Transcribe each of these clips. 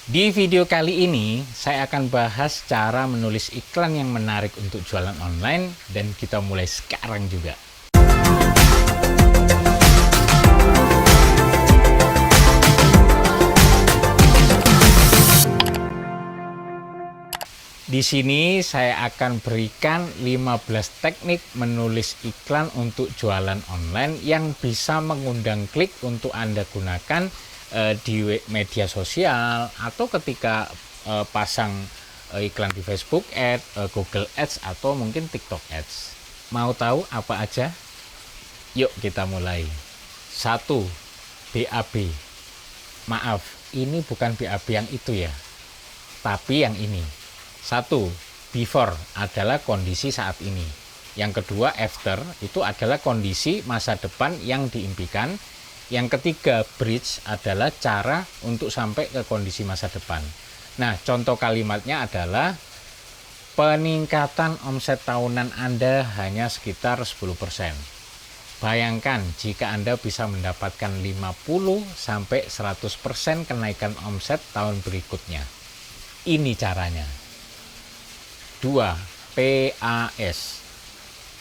Di video kali ini, saya akan bahas cara menulis iklan yang menarik untuk jualan online dan kita mulai sekarang juga. Di sini saya akan berikan 15 teknik menulis iklan untuk jualan online yang bisa mengundang klik untuk Anda gunakan di media sosial atau ketika pasang iklan di Facebook Ads, Google Ads atau mungkin TikTok Ads. Mau tahu apa aja? Yuk kita mulai. 1. BAB. Maaf, ini bukan BAB yang itu ya, tapi yang ini. 1. Before adalah kondisi saat ini. Yang kedua, after itu adalah kondisi masa depan yang diimpikan. Yang ketiga, bridge adalah cara untuk sampai ke kondisi masa depan. Nah, contoh kalimatnya adalah peningkatan omset tahunan Anda hanya sekitar 10%. Bayangkan jika Anda bisa mendapatkan 50-100% kenaikan omset tahun berikutnya. Ini caranya. 2. PAS.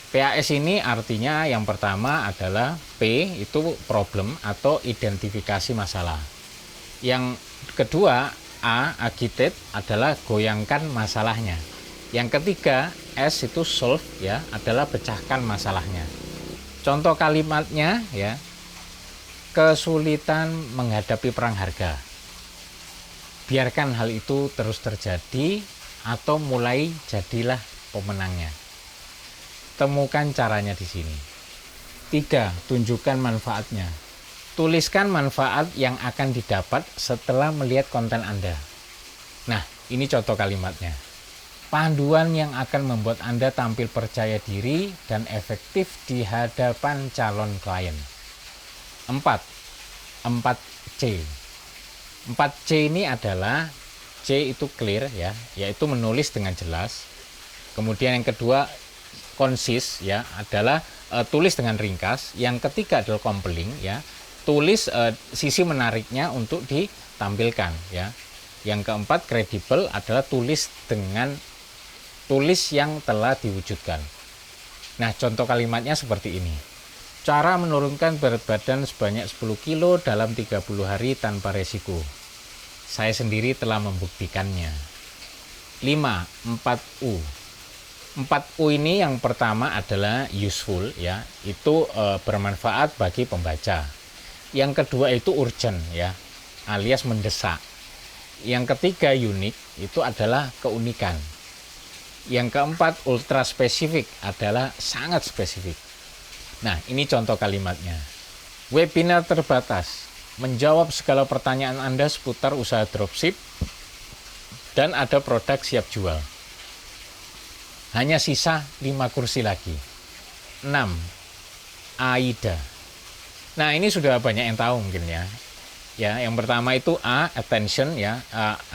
PAS ini artinya yang pertama adalah P itu problem atau identifikasi masalah. Yang kedua, agitate adalah goyangkan masalahnya. Yang ketiga, S itu solve ya, adalah pecahkan masalahnya. Contoh kalimatnya ya, kesulitan menghadapi perang harga. Biarkan hal itu terus terjadi atau mulai jadilah pemenangnya. Temukan caranya di sini. 3. Tunjukkan manfaatnya. Tuliskan manfaat yang akan didapat setelah melihat konten Anda. Nah, ini contoh kalimatnya. Panduan yang akan membuat Anda tampil percaya diri dan efektif di hadapan calon klien. 4. 4C. 4C ini adalah C itu clear ya, yaitu menulis dengan jelas. Kemudian yang kedua concise ya, adalah tulis dengan ringkas. Yang ketiga adalah compelling ya, tulis sisi menariknya untuk ditampilkan ya. Yang keempat credible adalah tulis yang telah diwujudkan. Nah, contoh kalimatnya seperti ini. Cara menurunkan berat badan sebanyak 10 kilo dalam 30 hari tanpa resiko. Saya sendiri telah membuktikannya. 5. 4U. 4U ini yang pertama adalah useful ya, itu bermanfaat bagi pembaca. Yang kedua itu urgent ya, alias mendesak. Yang ketiga unik, itu adalah keunikan. Yang keempat ultra spesifik, adalah sangat spesifik. Nah, ini contoh kalimatnya. Webinar terbatas. Menjawab segala pertanyaan Anda seputar usaha dropship dan ada produk siap jual. Hanya sisa 5 kursi lagi. 6. AIDA. Nah, ini sudah banyak yang tahu mungkin ya. Ya, yang pertama itu attention ya,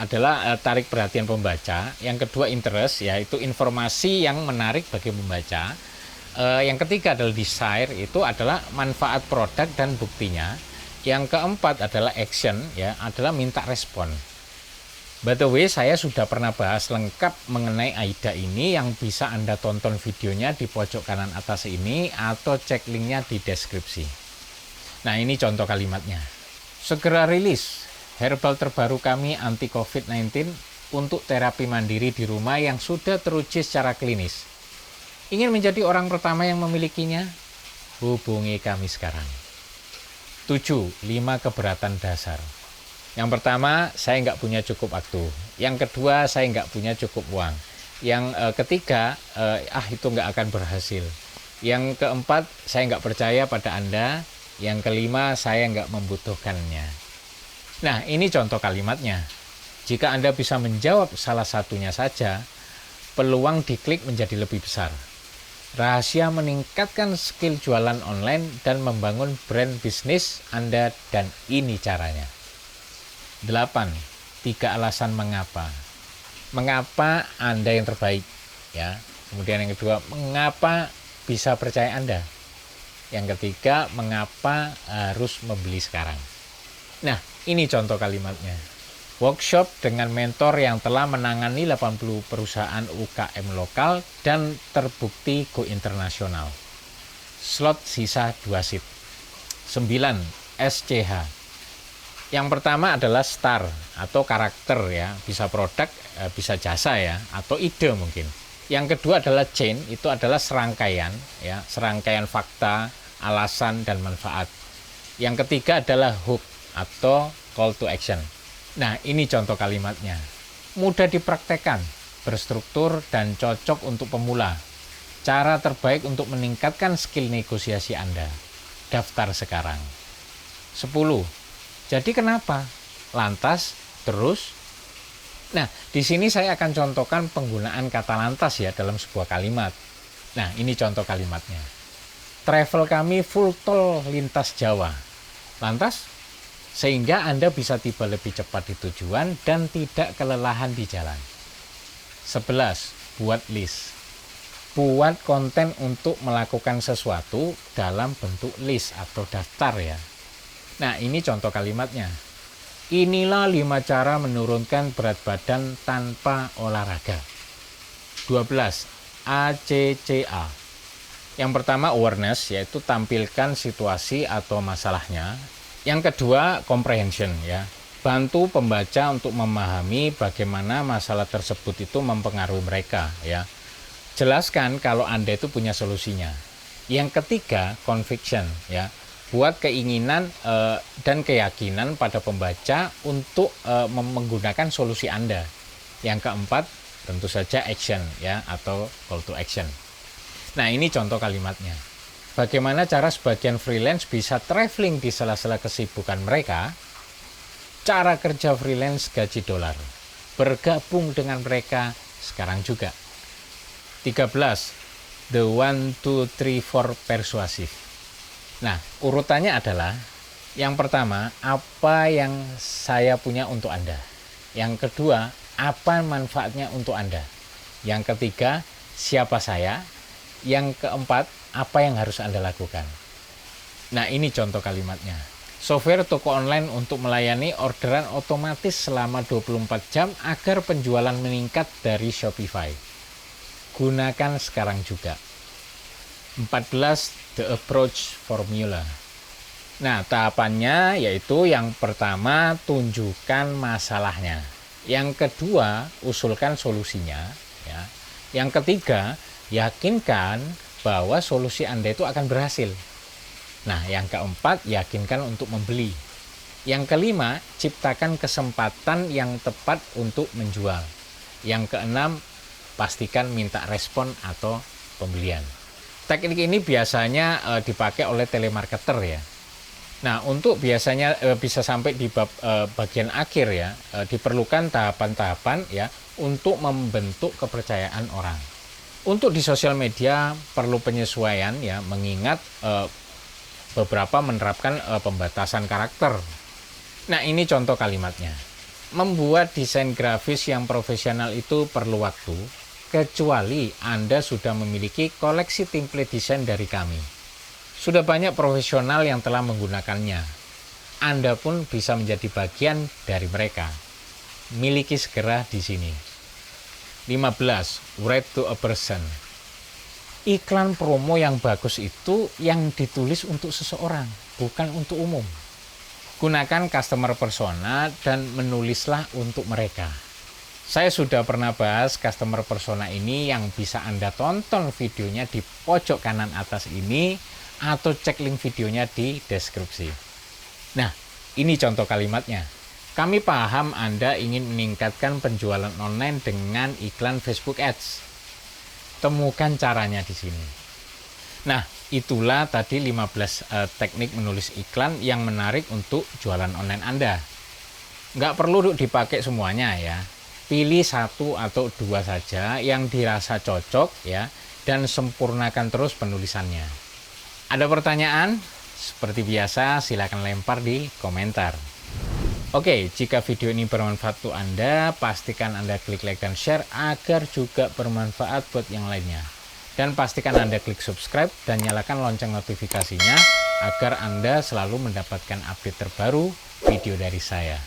adalah tarik perhatian pembaca. Yang kedua interest ya, itu informasi yang menarik bagi pembaca. Yang ketiga adalah desire, itu adalah manfaat produk dan buktinya. Yang keempat adalah action ya, adalah minta respon. By the way, saya sudah pernah bahas lengkap mengenai AIDA ini yang bisa Anda tonton videonya di pojok kanan atas ini atau cek linknya di deskripsi. Nah, ini contoh kalimatnya. Segera rilis herbal terbaru kami anti COVID-19 untuk terapi mandiri di rumah yang sudah teruji secara klinis. Ingin menjadi orang pertama yang memilikinya? Hubungi kami sekarang. 7. 5 keberatan dasar. Yang pertama, saya nggak punya cukup waktu. Yang kedua, saya nggak punya cukup uang. Yang ketiga, itu nggak akan berhasil. Yang keempat, saya nggak percaya pada Anda. Yang kelima, saya nggak membutuhkannya. Nah, ini contoh kalimatnya. Jika Anda bisa menjawab salah satunya saja, peluang diklik menjadi lebih besar. Rahasia meningkatkan skill jualan online dan membangun brand bisnis Anda, dan ini caranya. 8. 3 alasan mengapa. Mengapa Anda yang terbaik ya. Kemudian yang kedua, mengapa bisa percaya Anda. Yang ketiga, mengapa harus membeli sekarang. Nah, ini contoh kalimatnya. workshop dengan mentor yang telah menangani 80 perusahaan UKM lokal dan terbukti go internasional. Slot sisa 2 seat. 9. SCH. Yang pertama adalah star atau karakter ya, bisa produk, bisa jasa ya, atau ide mungkin. Yang kedua adalah chain, itu adalah serangkaian ya, serangkaian fakta, alasan dan manfaat. Yang ketiga adalah hook atau call to action. Nah, ini contoh kalimatnya. Mudah dipraktekkan, berstruktur dan cocok untuk pemula. Cara terbaik untuk meningkatkan skill negosiasi Anda. Daftar sekarang. 10. Jadi kenapa? Lantas, terus. Nah, di sini saya akan contohkan penggunaan kata lantas ya dalam sebuah kalimat. Nah, ini contoh kalimatnya. Travel kami full tol lintas Jawa. Lantas, sehingga Anda bisa tiba lebih cepat di tujuan dan tidak kelelahan di jalan. 11. Buat list. Buat konten untuk melakukan sesuatu dalam bentuk list atau daftar ya. Nah, ini contoh kalimatnya. Inilah 5 cara menurunkan berat badan tanpa olahraga. 12. ACCA. Yang pertama awareness, yaitu tampilkan situasi atau masalahnya. Yang kedua comprehension ya. Bantu pembaca untuk memahami bagaimana masalah tersebut itu mempengaruhi mereka ya. Jelaskan kalau Anda itu punya solusinya. Yang ketiga conviction ya. Buat keinginan dan keyakinan pada pembaca untuk menggunakan solusi Anda. Yang keempat, tentu saja action ya atau call to action. Nah, ini contoh kalimatnya. Bagaimana cara sebagian freelance bisa traveling di sela-sela kesibukan mereka? Cara kerja freelance gaji dolar. Bergabung dengan mereka sekarang juga. 13. The 1, 2, 3, 4 persuasif. Nah, urutannya adalah yang pertama, apa yang saya punya untuk Anda. Yang kedua, apa manfaatnya untuk Anda. Yang ketiga, siapa saya. Yang keempat, apa yang harus Anda lakukan. Nah, ini contoh kalimatnya. Software toko online untuk melayani orderan otomatis selama 24 jam agar penjualan meningkat dari Shopify. Gunakan sekarang juga. 14. The approach formula. Nah, tahapannya yaitu yang pertama, tunjukkan masalahnya. Yang kedua, usulkan solusinya. Ya. Yang ketiga, yakinkan bahwa solusi Anda itu akan berhasil. Nah, yang keempat, yakinkan untuk membeli. Yang kelima, ciptakan kesempatan yang tepat untuk menjual. Yang keenam, pastikan minta respon atau pembelian. Teknik ini biasanya dipakai oleh telemarketer ya. Nah, untuk biasanya bisa sampai di bagian akhir ya, diperlukan tahapan-tahapan ya untuk membentuk kepercayaan orang. Untuk di sosial media perlu penyesuaian ya, mengingat beberapa menerapkan pembatasan karakter. Nah, ini contoh kalimatnya. Membuat desain grafis yang profesional itu perlu waktu, kecuali Anda sudah memiliki koleksi template desain dari kami. Sudah banyak profesional yang telah menggunakannya. Anda pun bisa menjadi bagian dari mereka. Miliki segera di sini. 15. Write to a person. Iklan promo yang bagus itu yang ditulis untuk seseorang, bukan untuk umum. Gunakan customer persona dan menulislah untuk mereka. Saya sudah pernah bahas customer persona ini yang bisa Anda tonton videonya di pojok kanan atas ini atau cek link videonya di deskripsi. Nah, ini contoh kalimatnya. Kami paham Anda ingin meningkatkan penjualan online dengan iklan Facebook Ads. Temukan caranya di sini. Nah, itulah tadi 15 teknik menulis iklan yang menarik untuk jualan online Anda. Nggak perlu dipakai semuanya ya. Pilih 1 atau 2 saja yang dirasa cocok ya, dan sempurnakan terus penulisannya. Ada pertanyaan? Seperti biasa silakan lempar di komentar. Oke, jika video ini bermanfaat untuk Anda, pastikan Anda klik like dan share agar juga bermanfaat buat yang lainnya. Dan pastikan Anda klik subscribe dan nyalakan lonceng notifikasinya agar Anda selalu mendapatkan update terbaru video dari saya.